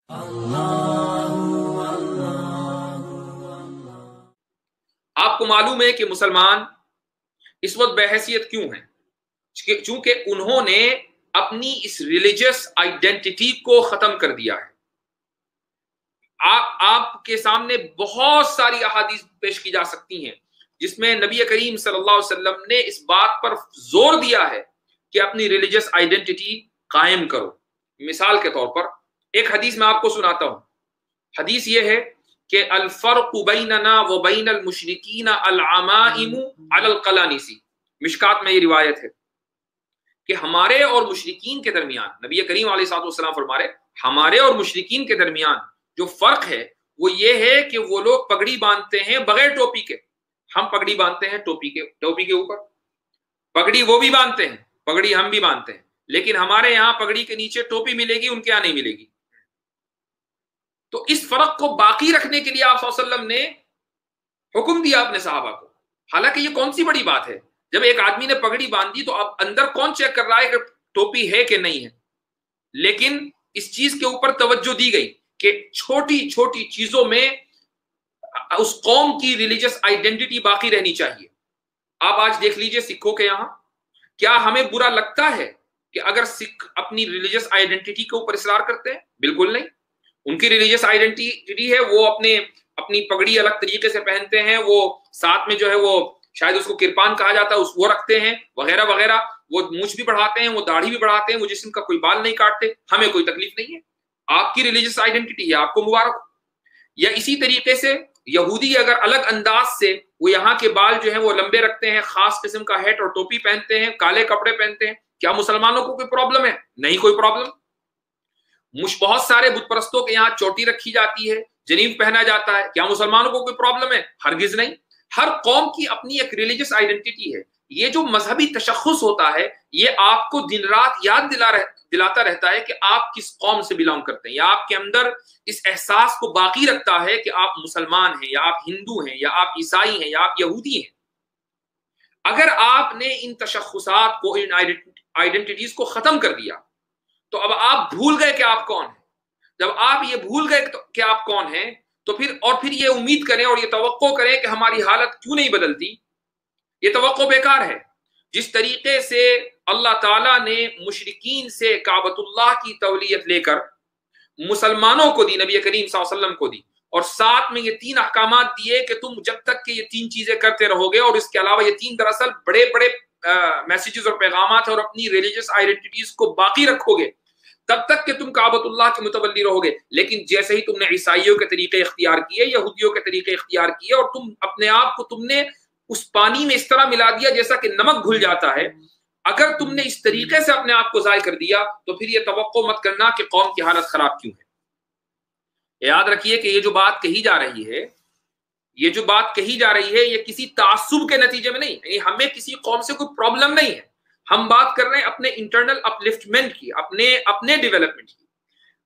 आपको मालूम है कि मुसलमान इस वक्त बेहैसियत क्यों हैं? चूंकि उन्होंने अपनी इस रिलीजियस आइडेंटिटी को खत्म कर दिया है। आपके सामने बहुत सारी अहादीस पेश की जा सकती हैं जिसमें नबी करीम सल्लल्लाहु अलैहि वसल्लम ने इस बात पर जोर दिया है कि अपनी रिलीजियस आइडेंटिटी कायम करो। मिसाल के तौर पर एक हदीस मैं आपको सुनाता हूं। हदीस ये है कि अल फर्कु बैनना व बैनल मुशरिकीन अल अमाइमु अलल क़लानिसी। मिशकात में ये रिवायत है कि हमारे और मुशरिकीन के दरमियान, नबी करीम अलैहिस्सलाम फरमा रहे, हमारे और मुशरिकीन के दरमियान जो फर्क है वो ये है कि वो लोग पगड़ी बांधते हैं बगैर टोपी के, हम पगड़ी बांधते हैं टोपी के ऊपर। पगड़ी वो भी बांधते हैं, पगड़ी हम भी बांधते हैं, लेकिन हमारे यहाँ पगड़ी के नीचे टोपी मिलेगी, उनके यहाँ नहीं मिलेगी। तो इस फर्क को बाकी रखने के लिए आप सल्लल्लाहु अलैहि वसल्लम ने हुक्म दिया अपने सहाबा को। हालांकि ये कौन सी बड़ी बात है, जब एक आदमी ने पगड़ी बांधी तो अब अंदर कौन चेक कर रहा है कि टोपी है कि नहीं है। लेकिन इस चीज के ऊपर तवज्जो दी गई कि छोटी छोटी चीजों में उस कौम की रिलीजियस आइडेंटिटी बाकी रहनी चाहिए। आप आज देख लीजिए सिखों के यहाँ, क्या हमें बुरा लगता है कि अगर सिख अपनी रिलीजियस आइडेंटिटी के ऊपर इसरार करते हैं? बिल्कुल नहीं। उनकी रिलीजियस आइडेंटिटी है, वो अपनी पगड़ी अलग तरीके से पहनते हैं, वो साथ में जो है वो शायद उसको किरपान कहा जाता है, वो रखते हैं वगैरह वगैरह। वो मूंछ भी बढ़ाते हैं, वो दाढ़ी भी बढ़ाते हैं, वो जिस्म का कोई बाल नहीं काटते। हमें कोई तकलीफ नहीं है, आपकी रिलीजियस आइडेंटिटी है, आपको मुबारक। या इसी तरीके से यहूदी अगर अलग अंदाज से वो यहाँ के बाल जो है वो लंबे रखते हैं, खास किस्म का हैट और टोपी पहनते हैं, काले कपड़े पहनते हैं, क्या मुसलमानों को कोई प्रॉब्लम है? नहीं, कोई प्रॉब्लम। बहुत सारे बुत परस्तों के यहाँ चोटी रखी जाती है, जनीब पहना जाता है, क्या मुसलमानों को कोई प्रॉब्लम है? हरगिज नहीं। हर कौम की अपनी एक रिलीजियस आइडेंटिटी है। ये जो मजहबी तशख्खुस होता है ये आपको दिन रात याद दिलाता रहता है कि आप किस कौम से बिलोंग करते हैं, या आपके अंदर इस एहसास को बाकी रखता है कि आप मुसलमान हैं, या आप हिंदू हैं, या आप ईसाई हैं, या आप यहूदी हैं। अगर आपने इन तशख्खुसात को, इन आइडेंटिटीज को खत्म कर दिया तो अब आप भूल गए कि आप कौन हैं। जब आप ये भूल गए कि आप कौन हैं तो फिर ये उम्मीद करें और ये तवक्को करें कि हमारी हालत क्यों नहीं बदलती, ये तवक्को बेकार है। जिस तरीके से अल्लाह ताला ने मुशरिकीन से काबतुल्लाह की तौलियत लेकर मुसलमानों को दी, नबी करीम सल्लल्लाहु अलैहि वसल्लम को दी, और साथ में ये 3 अहकामात दिए कि तुम जब तक कि ये 3 चीजें करते रहोगे, और इसके अलावा ये 3 दरअसल बड़े बड़े मैसेजेस और पैगामात है, और अपनी रिलीजियस आइडेंटिटीज को बाकी रखोगे तब तक कि तुम काबतुल्लाह के मुतवल्ली रहोगे। लेकिन जैसे ही तुमने ईसाइयों के तरीके इख्तियार किए, यहूदियों के तरीके इख्तियार किए, और तुम अपने आप को तुमने उस पानी में इस तरह मिला दिया जैसा कि नमक घुल जाता है, अगर तुमने इस तरीके से अपने आप को ज़ाय कर दिया तो फिर ये तवक्को मत करना कि कौम की हालत खराब क्यों है। याद रखिए कि ये जो बात कही जा रही है, ये किसी तासुब के नतीजे में नहीं, हमें किसी कौम से कोई प्रॉब्लम नहीं है। हम बात कर रहे हैं अपने इंटरनल अपलिफ्टमेंट की, अपने डेवलपमेंट की।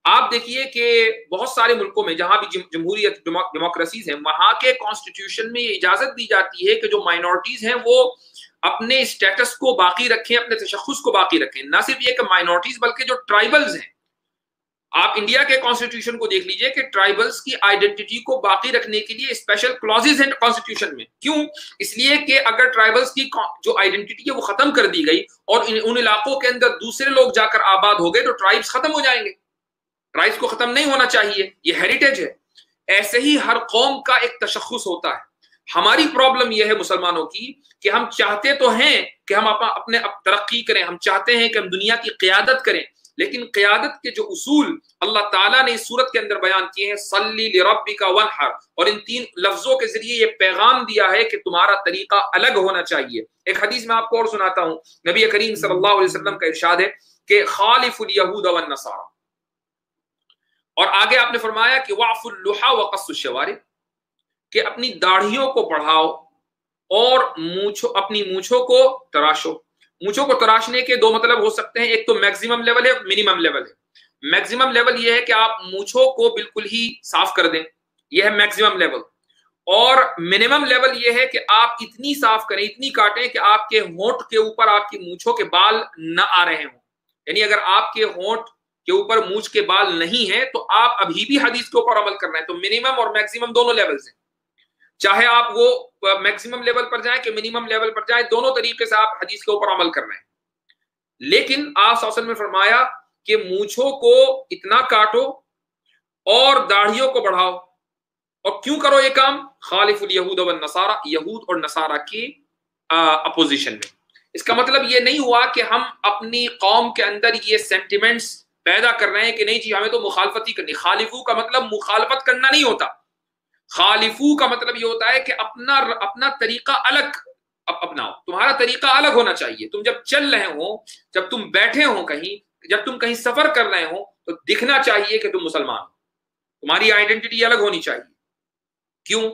आप देखिए कि बहुत सारे मुल्कों में जहां भी जमहूरियत डेमोक्रेसीज हैं, वहां के कॉन्स्टिट्यूशन में ये इजाजत दी जाती है कि जो माइनॉरिटीज हैं वो अपने स्टेटस को बाकी रखें, अपने तशख्खुस को बाकी रखें। ना सिर्फ ये कि माइनॉरिटीज बल्कि जो ट्राइबल्स हैं, आप इंडिया के कॉन्स्टिट्यूशन को देख लीजिए कि ट्राइबल्स की आइडेंटिटी को बाकी रखने के लिए स्पेशल क्लॉजेज हैं कॉन्स्टिट्यूशन में। क्यों? इसलिए कि अगर ट्राइबल्स की जो आइडेंटिटी है वो खत्म कर दी गई और उन इलाकों के अंदर दूसरे लोग जाकर आबाद हो गए तो ट्राइब्स खत्म हो जाएंगे। ट्राइब्स को खत्म नहीं होना चाहिए, ये हेरिटेज है। ऐसे ही हर कौम का एक तशख्खुस होता है। हमारी प्रॉब्लम यह है मुसलमानों की कि हम चाहते तो हैं कि हम अपने तरक्की करें, हम चाहते हैं कि हम दुनिया की क़ियादत करें, लेकिन क़ियादत के जो उसूल अल्लाह ताला ने इस सूरत के अंदर बयान किए हैं, सल्ली लिरब्बिका वन्हर, और इन 3 लफ्जों के जरिए ये पैगाम दिया है कि तुम्हारा तरीका अलग होना चाहिए। एक हदीस में आपको और सुनाता हूं, नबी करीम सल्लल्लाहु अलैहि वसल्लम का इरशाद है कि खालिफुल यहूद वन नसारा, और आगे आपने फरमाया कि वाफुल लुहा व कस्सुश शवारिब, कि अपनी दाढ़ियों को बढ़ाओ और अपनी मूछों को तराशो। मूछों को तराशने के 2 मतलब हो सकते हैं, एक तो मैक्सिमम लेवल है, मिनिमम लेवल है। मैक्सिमम लेवल यह है कि आप मूछों को बिल्कुल ही साफ कर दें, यह है मैक्सिमम लेवल। और मिनिमम लेवल यह है कि आप इतनी साफ करें, इतनी काटें कि आपके होंठ के ऊपर आपकी मूछों के बाल न आ रहे हों। यानी अगर आपके होंठ کے اوپر مونچھ کے بال نہیں ہے تو آپ ابھی بھی حدیث کے اوپر عمل کرنا ہے. تو منیمم اور میکسیمم دونوں لیولز ہیں. چاہے آپ وہ میکسیمم لیول پر جائیں کہ منیمم لیول پر جائیں, دونوں طریقے سے آپ حدیث کے اوپر عمل کر رہے ہیں. لیکن آپ صلی اللہ علیہ وسلم نے فرمایا کہ مونچھوں کو اتنا کاٹو اور داڑھیوں کو بڑھاؤ. اور کیوں کرو یہ کام؟ خالف الیہود والنصارى, یہود اور نصارہ کی اپوزیشن میں. اس کا مطلب یہ نہیں ہوا کہ ہم اپنی قوم کے اندر یہ سینٹیمنٹس پیدا کر رہے ہیں کہ نہیں جی ہمیں تو مخالفت ہی کرنی. خالفو کا مطلب مخالفت کرنا نہیں ہوتا. خالفو کا مطلب یہ ہوتا ہے کہ اپنا طریقہ الگ اپناؤ. تمہارا طریقہ الگ ہونا چاہیے. تم جب چل رہے ہو, جب تم بیٹھے ہو کہیں, جب تم کہیں سفر کر رہے ہو تو دکھنا چاہیے کہ تم مسلمان ہو. تمہاری آئیڈینٹی الگ ہونی چاہیے. کیوں؟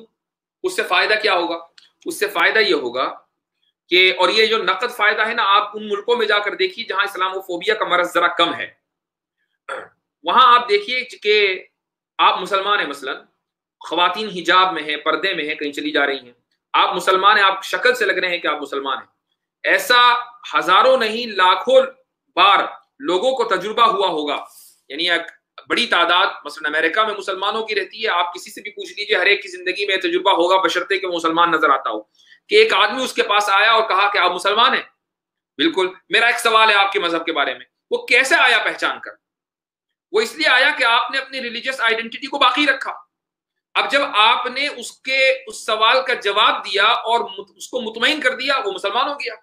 اس سے فائدہ کیا ہوگا؟ اس سے فائدہ یہ ہوگا کہ, اور یہ جو نقد فائدہ ہے نا, آپ ان ملکوں میں جا کر دیکھیے جہاں اسلاموفوبیا کا مرض ذرا کم ہے, وہاں آپ دیکھیے کہ آپ مسلمان ہیں, مثلا خواتین حجاب میں ہیں, پردے میں ہیں, کہیں چلی جا رہی ہیں, آپ مسلمان ہیں, آپ شکل سے لگ رہے ہیں کہ آپ مسلمان ہیں. ایسا ہزاروں نہیں لاکھوں بار لوگوں کو تجربہ ہوا ہوگا. یعنی ایک بڑی تعداد مثلا امریکہ میں مسلمانوں کی رہتی ہے. آپ کسی سے بھی پوچھ لیجئے, ہر ایک کی زندگی میں تجربہ ہوگا بشرطے کہ وہ مسلمان نظر آتا ہو, کہ ایک آدمی اس کے پاس آیا اور کہا کہ آپ مسلمان ہیں. بالکل, میرا ایک سوال ہے آپ کے مذہب کے بارے میں. وہ کیسے آیا پہچان کر؟ وہ اس لیے آیا کہ آپ نے اپنی ریلیجیس آئیڈینٹی کو باقی رکھا. اب جب آپ نے اس سوال کا جواب دیا اور اس کو مطمئن کر دیا, وہ مسلمان ہو گیا.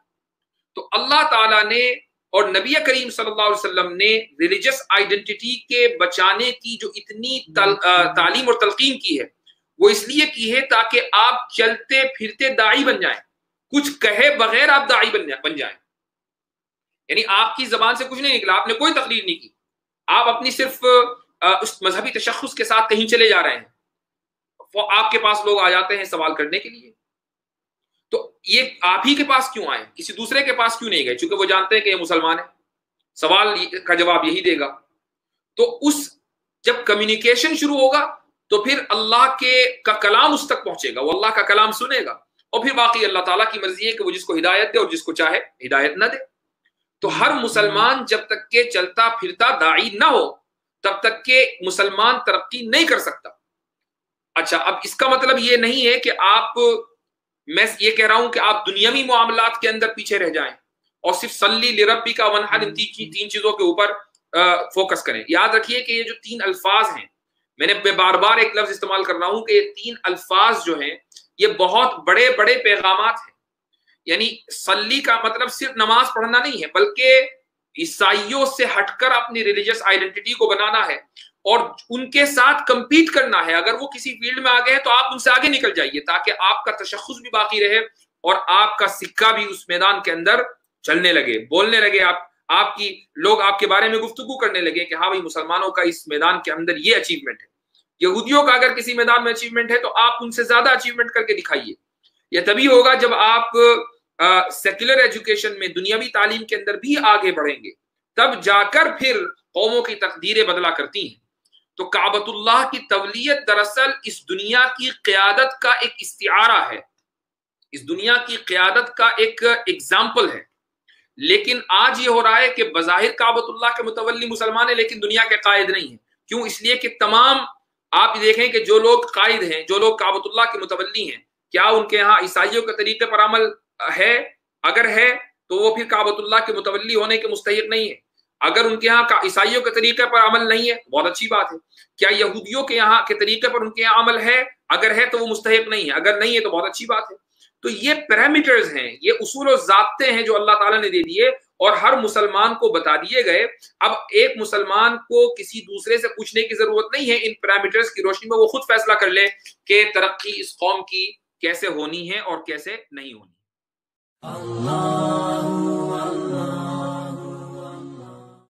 تو اللہ تعالیٰ نے اور نبی کریم صلی اللہ علیہ وسلم نے ریلیجس آئیڈینٹی کے بچانے کی جو اتنی تعلیم اور تلقین کی ہے, وہ اس لیے کی ہے تاکہ آپ چلتے پھرتے داعی بن جائیں, کچھ کہے بغیر آپ داعی بن جائیں. یعنی آپ کی زبان سے کچھ نہیں نکلا, آپ نے کوئی تقریر نہیں کی, آپ اپنی صرف اس مذہبی تشخص کے ساتھ کہیں چلے جا رہے ہیں, وہ آپ کے پاس لوگ آ جاتے ہیں سوال کرنے کے لیے. تو یہ آپ ہی کے پاس کیوں آئے, کسی دوسرے کے پاس کیوں نہیں گئے؟ چونکہ وہ جانتے ہیں کہ یہ مسلمان ہے, سوال کا جواب یہی دے گا. تو جب کمیونیکیشن شروع ہوگا تو پھر اللہ کا کلام اس تک پہنچے گا, وہ اللہ کا کلام سنے گا, اور پھر باقی اللہ تعالیٰ کی مرضی ہے کہ وہ جس کو ہدایت دے اور جس کو چاہے ہدایت نہ دے. تو ہر مسلمان جب تک کہ چلتا پھرتا داعی نہ ہو تب تک کہ مسلمان ترقی نہیں کر سکتا. اچھا, اب اس کا مطلب یہ نہیں ہے کہ میں یہ کہہ رہا ہوں کہ آپ دنیاوی معاملات کے اندر پیچھے رہ جائیں اور صرف صلی لربی کا ونحر, ان تین چیزوں کے اوپر فوکس کریں. یاد رکھیے کہ یہ جو 3 الفاظ ہیں, میں بار بار ایک لفظ استعمال کر رہا ہوں کہ یہ 3 الفاظ جو ہیں یہ بہت بڑے بڑے پیغامات ہیں. یعنی صلی کا مطلب صرف نماز پڑھنا نہیں ہے, بلکہ عیسائیوں سے ہٹ کر اپنی ریلیجس آئیڈینٹی کو بنانا ہے اور ان کے ساتھ کمپیٹ کرنا ہے. اگر وہ کسی فیلڈ میں آگے ہیں تو آپ ان سے آگے نکل جائیے تاکہ آپ کا تشخص بھی باقی رہے اور آپ کا سکہ بھی اس میدان کے اندر چلنے لگے, بولنے لگے, لوگ آپ کے بارے میں گفتگو کرنے لگے کہ ہاں بھائی مسلمانوں کا اس میدان کے اندر یہ اچیومنٹ ہے. یہودیوں کا اگر کسی میدان میں اچیومنٹ ہے تو آپ ان سے زیادہ اچیومنٹ کر کے دکھائیے. یہ تبھی ہوگا جب آپ سیکولر ایجوکیشن میں, دنیاوی تعلیم کے اندر بھی آگے بڑھیں گے, تب جا کر پھر قوموں کی تقدیریں بدلا کرتی ہیں. تو کعبۃ اللہ کی تولیت دراصل اس دنیا کی قیادت کا ایک استعارہ ہے, اس دنیا کی قیادت کا ایک ایگزامپل ہے. لیکن آج یہ ہو رہا ہے کہ بظاہر کعبۃ اللہ کے متولی مسلمان ہیں لیکن دنیا کے قائد نہیں ہیں. کیوں؟ اس لیے کہ تمام آپ دیکھیں کہ جو لوگ قائد ہیں, جو لوگ کعبۃ اللہ کے متولی ہیں, کیا ان کے ہاں عیسائیوں کے طریقے پر عمل ہے؟ اگر ہے تو وہ پھر کعبۃ اللہ کے متولی ہونے کے مستحق نہیں ہے. اگر ان کے یہاں عیسائیوں کے طریقے پر عمل نہیں ہے, بہت اچھی بات ہے. کیا یہودیوں کے یہاں کے طریقے پر ان کے یہاں عمل ہے؟ اگر ہے تو وہ مستحق نہیں ہے, اگر نہیں ہے تو بہت اچھی بات ہے. تو یہ پیرامیٹرز ہیں, یہ اصول و ضابطے ہیں جو اللہ تعالیٰ نے دے دیے اور ہر مسلمان کو بتا دیے گئے. اب ایک مسلمان کو کسی دوسرے سے پوچھنے کی ضرورت نہیں ہے, ان پیرامیٹرز کی روشنی میں وہ خود فیصلہ کر لے کہ ترقی اس قوم کی کیسے ہونی ہے اور کیسے نہیں ہونی. اللہ